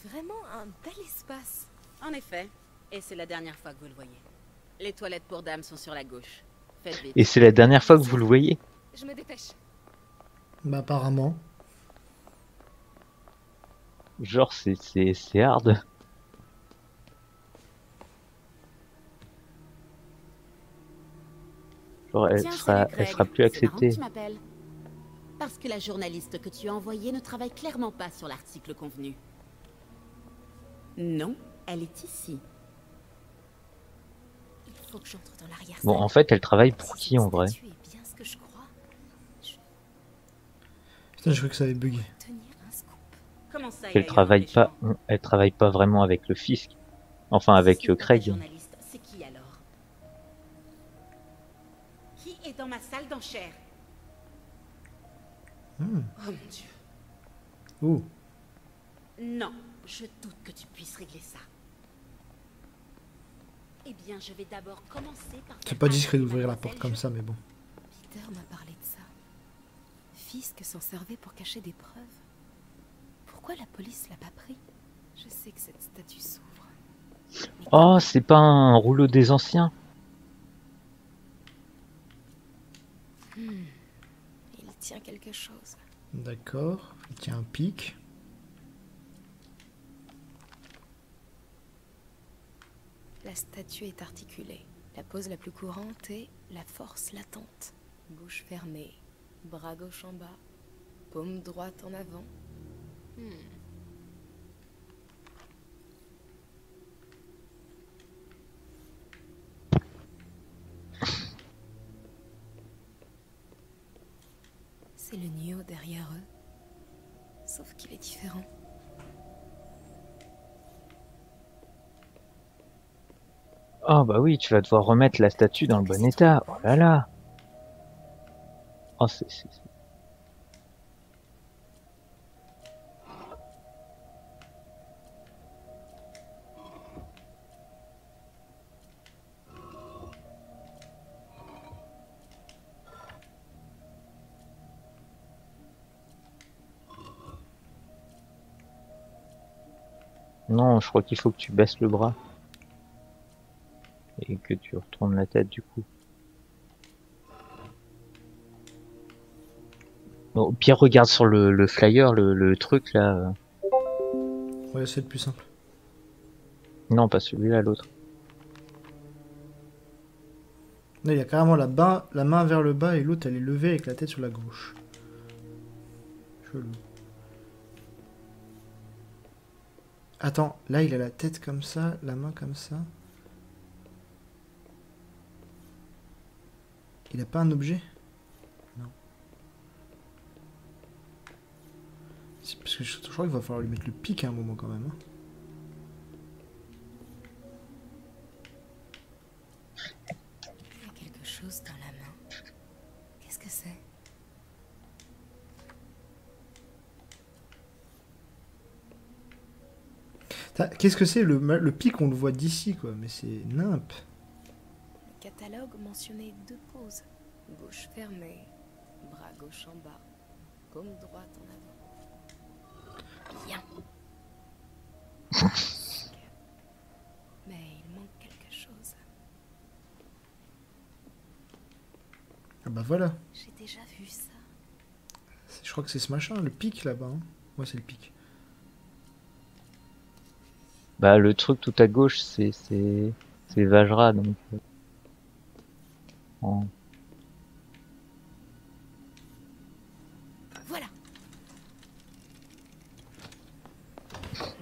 vraiment un bel espace. En effet, et c'est la dernière fois que vous le voyez. Les toilettes pour dames sont sur la gauche. Faites vite. Et c'est la dernière fois que vous le voyez. Je me dépêche. Bah, apparemment. Genre, c'est hard. Genre, elle Tiens, sera salut, Craig. plus C'est marrant que acceptée. tu m'appelles. Parce que la journaliste que tu as envoyée ne travaille clairement pas sur l'article convenu. Non, elle est ici. Il Faut que j'entre dans l'arrière-salle. Bon, en fait, elle travaille pour qui en vrai? Tu es bien ce que je crois. Putain, je crois que ça avait bugué. Tenir un scoop. Comment ça, Elle travaille pas vraiment avec le fisc. Enfin, avec Craig. Journaliste, c'est qui alors? Qui est dans ma salle d'enchères? Oh mon Dieu. Oh. Non, je doute que tu puisses régler ça. Eh bien, je vais d'abord commencer par... C'est pas discret d'ouvrir la porte comme ça, mais bon. Peter m'a parlé de ça. Fisk s'en servait pour cacher des preuves. Pourquoi la police l'a pas pris? Je sais que cette statue s'ouvre. Oh, c'est pas un rouleau des anciens? Il tient quelque chose. D'accord. Il tient un pic. La statue est articulée. La pose la plus courante est la force latente. Bouche fermée, bras gauche en bas, paume droite en avant. C'est le Nio derrière eux. Sauf qu'il est différent. Oh bah oui, tu vas devoir remettre la statue dans le bon état. Oh là là. Oh, Non, je crois qu'il faut que tu baisses le bras. Et que tu retournes la tête du coup. Bon, au pire, regarde sur le flyer, le truc là. Ouais, c'est le plus simple. Non, pas celui-là, l'autre. Là, il y a carrément la main vers le bas et l'autre elle est levée avec la tête sur la gauche. Chelou. Attends, là il a la tête comme ça, la main comme ça. Il a pas un objet? Non. Parce que je crois qu'il va falloir lui mettre le pic à un moment quand même. Hein. Il y a quelque chose dans la main. Qu'est-ce que c'est? Qu'est-ce que c'est le pic? On le voit d'ici quoi, mais c'est nimp. Le catalogue mentionnait 2 poses. Bouche fermée, bras gauche en bas, paume droite en avant. Bien. Mais il manque quelque chose. Ah bah voilà. J'ai déjà vu ça. Je crois que c'est ce machin, le pic là-bas. Hein. Ouais, c'est le pic. Bah le truc tout à gauche, c'est Vajra donc. Oh. Voilà.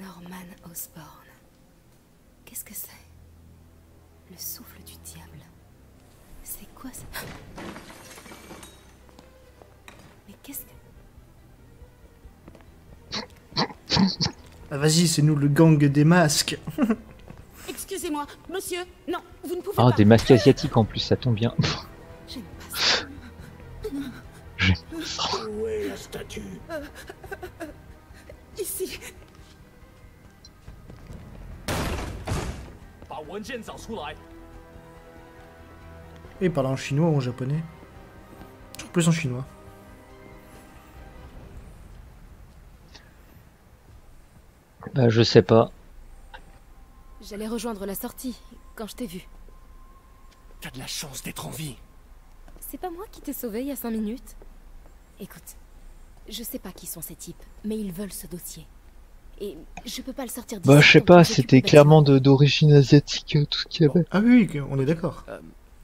Norman Osborn. Qu'est-ce que c'est? Le souffle du diable. C'est quoi ça? Mais qu'est-ce que... Ah vas-y, c'est nous le gang des masques. Excusez-moi, monsieur. Non, vous ne pouvez Oh, pas. des masques asiatiques en plus, ça tombe bien. J'aime pas ça. Où est la statue? Ici. Et il parle en chinois ou en japonais? Je trouve plus en chinois. Bah je sais pas. J'allais rejoindre la sortie quand je t'ai vu. T'as de la chance d'être en vie. C'est pas moi qui t'ai sauvé il y a 5 minutes. Écoute, je sais pas qui sont ces types, mais ils veulent ce dossier. Et je peux pas le sortir d'ici. Bah je sais pas, c'était clairement d'origine asiatique tout ce qu'il y avait. Ah oui, on est d'accord.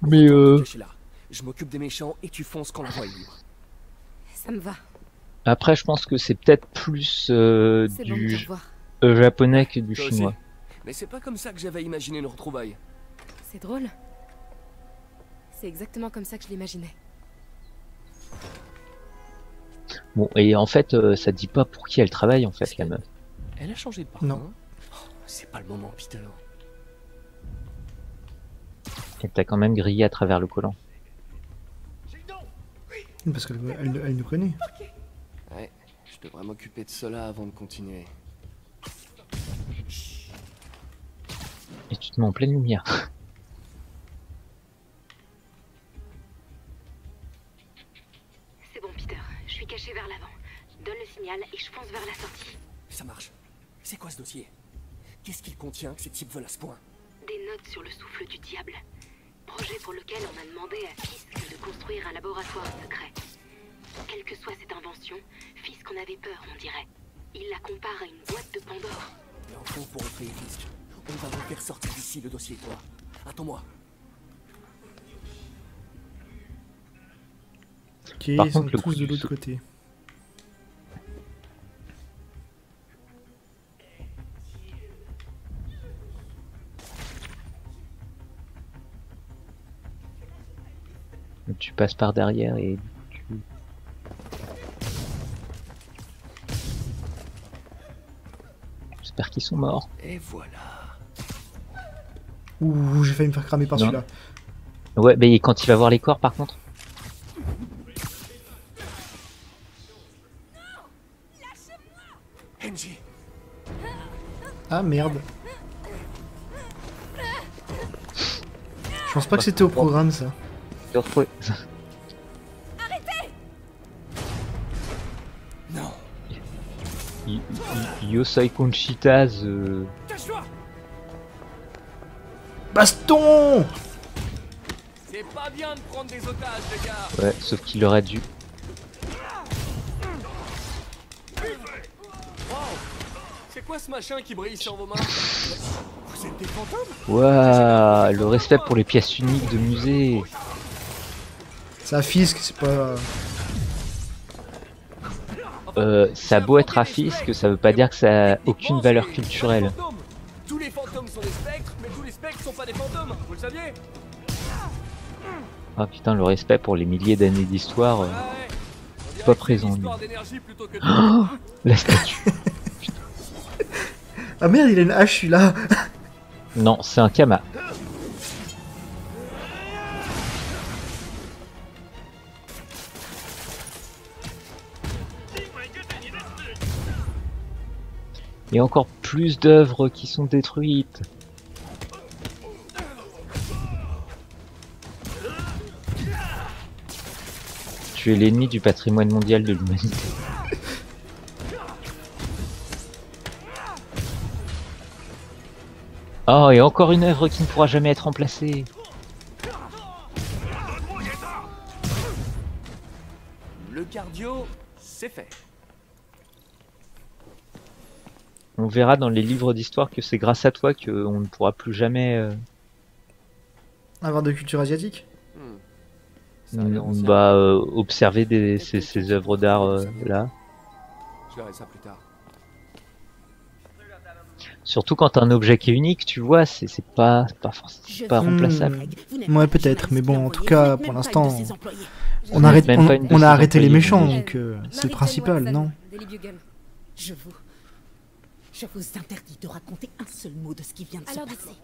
Mais Je m'occupe des méchants et tu fonces quand la voie est libre. Ça me va. après je pense que c'est peut-être plus C'est bon de du te revoir. japonais que du Toi chinois. aussi. Mais c'est pas comme ça que j'avais imaginé nos retrouvailles. C'est drôle. c'est exactement comme ça que je l'imaginais. Bon, et en fait, ça dit pas pour qui elle travaille, en fait, la meuf. Elle a changé de parfum. Non. Oh, c'est pas le moment, Peter. Et t'as quand même grillé à travers le collant. Parce qu'elle nous connaît. Ouais, je devrais m'occuper de cela avant de continuer. Et tu te mets en pleine lumière. C'est bon, Peter. Je suis caché vers l'avant. Donne le signal et je fonce vers la sortie. Ça marche. C'est quoi ce dossier? Qu'est-ce qu'il contient que ces types veulent à ce point? Des notes sur le souffle du diable. Projet pour lequel on a demandé à Fisk de construire un laboratoire secret. Quelle que soit cette invention, Fisk en avait peur, on dirait. Il la compare à une boîte de Pandore. Et en gros, pour effrayer Fisk, on va vous faire sortir d'ici le dossier, toi. Attends-moi. Ok, Par ils sont contre, le tous coup de du l'autre saut. côté. Tu passes par derrière et tu... J'espère qu'ils sont morts. Et voilà. Ouh, j'ai failli me faire cramer par Non. celui-là. Ouais, mais quand il va voir les corps, par contre. Kenji. Ah merde. Je pense pas que c'était au programme ça. J'ai retrouvé. Non. Yosai Conchitas. Cache-toi. Baston! C'est pas bien de prendre des otages, les gars. Ouais, sauf qu'il aurait dû. Wow. C'est quoi ce machin qui brille sur vos mains? Vous êtes des fantômes? Waouh, le respect pour les pièces uniques de musée. C'est un Fisk, c'est pas... Ça a beau être à Fisk, ça veut pas dire que ça a aucune valeur culturelle. Tous les fantômes sont des spectres, mais tous les spectres sont pas des fantômes, vous le saviez? Ah putain, le respect pour les milliers d'années d'histoire, pas présent. Lui. Oh, la statue. Ah merde, il a une hache celui-là. Non, c'est un Kama. Il y a encore plus d'œuvres qui sont détruites. Tu es l'ennemi du patrimoine mondial de l'humanité. Oh, et encore une œuvre qui ne pourra jamais être remplacée. Le cardio, c'est fait. On verra dans les livres d'histoire que c'est grâce à toi qu'on ne pourra plus jamais... Avoir de culture asiatique. Observer ces œuvres d'art là. Je verrai ça plus tard. Surtout quand un objet qui est unique, tu vois, c'est pas forcément pas remplaçable. Ouais, peut-être, mais bon, en tout cas, pour l'instant, on a arrêté les méchants, donc c'est le principal, non? Je vous interdis de raconter un seul mot de ce qui vient de se passer.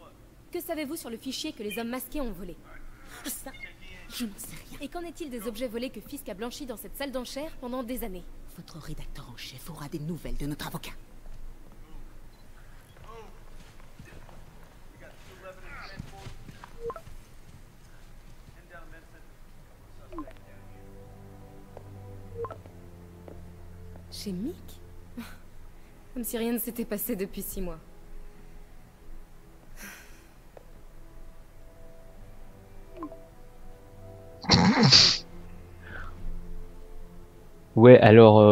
Que savez-vous sur le fichier que les hommes masqués ont volé? Ça, je ne sais rien. Et qu'en est-il des objets volés que Fisk a blanchis dans cette salle d'enchères pendant des années? Votre rédacteur en chef aura des nouvelles de notre avocat. Chez Mick? Comme si rien ne s'était passé depuis 6 mois. Ouais, alors,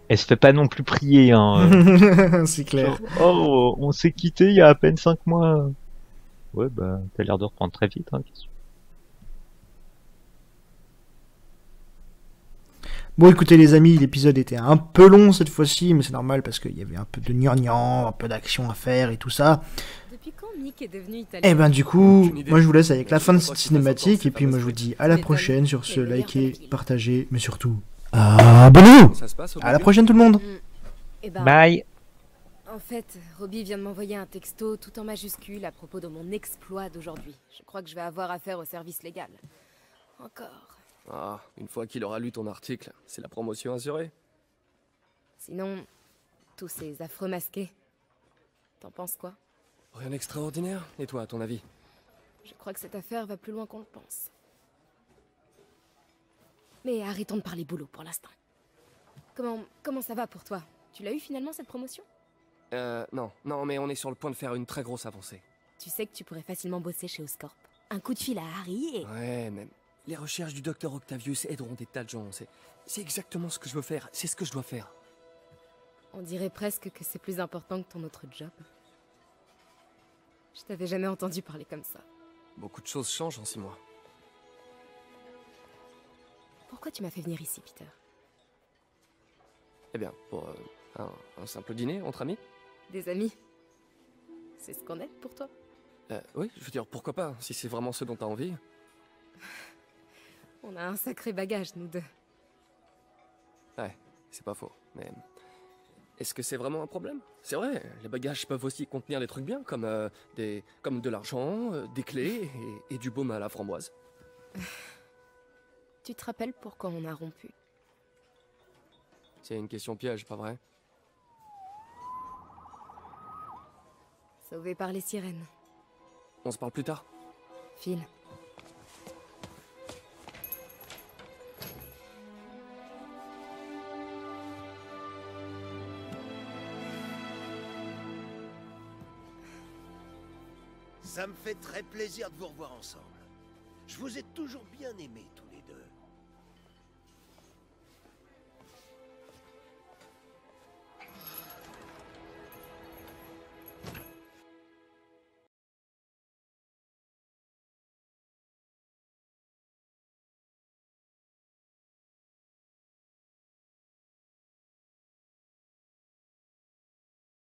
elle se fait pas non plus prier, hein. C'est clair. Genre, oh, on s'est quitté il y a à peine 5 mois. Ouais, bah, t'as l'air de reprendre très vite, hein. Bon, écoutez les amis, l'épisode était un peu long cette fois-ci, mais c'est normal parce qu'il y avait un peu de gnangnan, un peu d'action à faire et tout ça. Depuis quand Mick est devenu italien? Et ben du coup, moi je vous laisse avec la fin de cette cinématique, et puis moi je vous dis à la prochaine sur ce, likez, partagez, mais surtout, abonnez-vous. À la prochaine tout le monde. Eh ben, Bye. En fait, Robbie vient de m'envoyer un texto tout en majuscule à propos de mon exploit d'aujourd'hui. Je crois que je vais avoir affaire au service légal. Encore. Ah, une fois qu'il aura lu ton article, c'est la promotion assurée. Sinon, tous ces affreux masqués. T'en penses quoi? Rien d'extraordinaire. Et toi, à ton avis? Je crois que cette affaire va plus loin qu'on le pense. Mais arrêtons de parler boulot pour l'instant. Comment ça va pour toi? Tu l'as eu finalement cette promotion? Non, mais on est sur le point de faire une très grosse avancée. Tu sais que tu pourrais facilement bosser chez Oscorp. Un coup de fil à Harry et... Ouais, mais les recherches du docteur Octavius aideront des tas de gens. C'est exactement ce que je veux faire. C'est ce que je dois faire. On dirait presque que c'est plus important que ton autre job. Je t'avais jamais entendu parler comme ça. Beaucoup de choses changent en 6 mois. Pourquoi tu m'as fait venir ici, Peter? Eh bien, pour un simple dîner entre amis. Des amis? C'est ce qu'on est pour toi? Oui, je veux dire, pourquoi pas, si c'est vraiment ce dont t'as envie. On a un sacré bagage, nous deux. Ouais, c'est pas faux, mais... Est-ce que c'est vraiment un problème? C'est vrai, les bagages peuvent aussi contenir des trucs bien, comme de l'argent, des clés et du baume à la framboise. Tu te rappelles pourquoi on a rompu? C'est une question piège, pas vrai? Sauvé par les sirènes. On se parle plus tard. File. Ça me fait très plaisir de vous revoir ensemble. Je vous ai toujours bien aimés tous